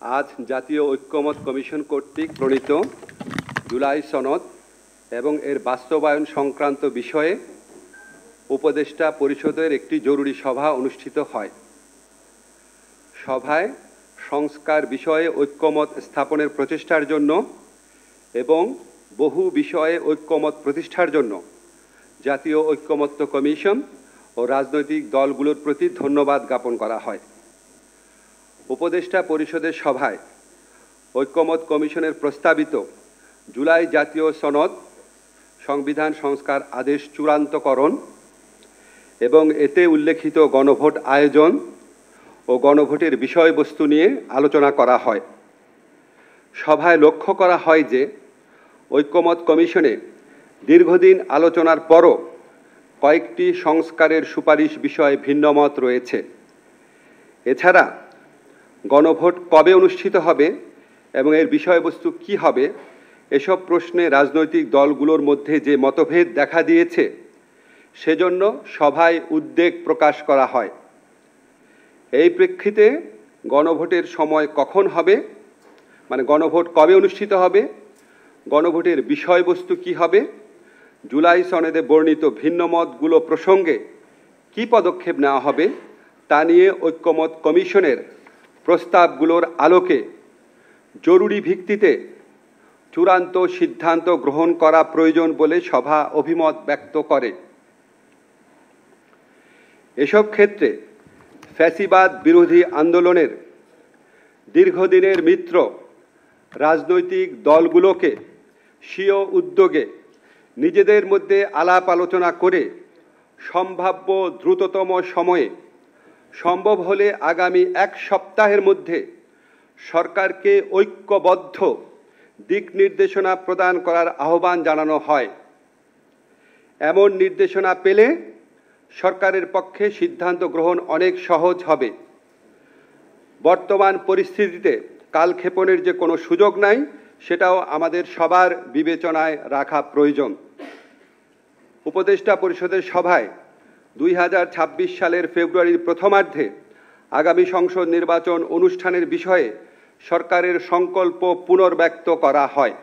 আজ জাতীয় ঐক্যমত কমিশন কর্তৃক প্রণীত জুলাই সনদ এবং এর বাস্তবায়ন সংক্রান্ত বিষয়ে উপদেষ্টা পরিষদের একটি জরুরি সভা অনুষ্ঠিত হয়। সভায় সংস্কার বিষয়ে ঐক্যমত স্থাপনের প্রচেষ্টার জন্য এবং বহু বিষয়ে ঐক্যমত প্রতিষ্ঠার জন্য জাতীয় ঐক্যমত্য কমিশন ও রাজনৈতিক দলগুলোর প্রতি ধন্যবাদ জ্ঞাপন করা হয়। উপদেষ্টা পরিষদের সভায় ঐক্যমত কমিশনের প্রস্তাবিত জুলাই জাতীয় সনদ সংবিধান সংস্কার আদেশ চূড়ান্তকরণ এবং এতে উল্লেখিত গণভোট আয়োজন ও গণভোটের বিষয়বস্তু নিয়ে আলোচনা করা হয়। সভায় লক্ষ্য করা হয় যে ঐক্যমত কমিশনে দীর্ঘদিন আলোচনার পরও কয়েকটি সংস্কারের সুপারিশ বিষয়ে ভিন্নমত রয়েছে। এছাড়া গণভোট কবে অনুষ্ঠিত হবে এবং এর বিষয়বস্তু কী হবে এসব প্রশ্নে রাজনৈতিক দলগুলোর মধ্যে যে মতভেদ দেখা দিয়েছে সেজন্য সভায় উদ্বেগ প্রকাশ করা হয়। এই প্রেক্ষিতে গণভোটের সময় কখন হবে, গণভোট কবে অনুষ্ঠিত হবে, গণভোটের বিষয়বস্তু কী হবে, জুলাই সনদে বর্ণিত ভিন্নমতগুলো প্রসঙ্গে কী পদক্ষেপ নেওয়া হবে তা নিয়ে ঐক্যমত কমিশনের প্রস্তাবগুলোর আলোকে জরুরি ভিত্তিতে চূড়ান্ত সিদ্ধান্ত গ্রহণ করা প্রয়োজন বলে সভা অভিমত ব্যক্ত করে। এসব ক্ষেত্রে ফ্যাসিবাদ বিরোধী আন্দোলনের দীর্ঘদিনের মিত্র রাজনৈতিক দলগুলোকে স্বীয় উদ্যোগে নিজেদের মধ্যে আলাপ আলোচনা করে সম্ভাব্য দ্রুততম সময়ে, সম্ভব হলে আগামী এক সপ্তাহের মধ্যে সরকারকে ঐক্যবদ্ধ দিক নির্দেশনা প্রদান করার আহ্বান জানানো হয়। এমন নির্দেশনা পেলে সরকারের পক্ষে সিদ্ধান্ত গ্রহণ অনেক সহজ হবে। বর্তমান পরিস্থিতিতে কালক্ষেপণের যে কোনো সুযোগ নাই সেটাও আমাদের সবার বিবেচনায় রাখা প্রয়োজন। উপদেষ্টা পরিষদের সভায় 2026 সালের ফেব্রুয়ারির প্রথমার্ধে আগামী সংসদ নির্বাচন অনুষ্ঠানের বিষয়ে সরকারের সংকল্প পুনর্ব্যক্ত করা হয়।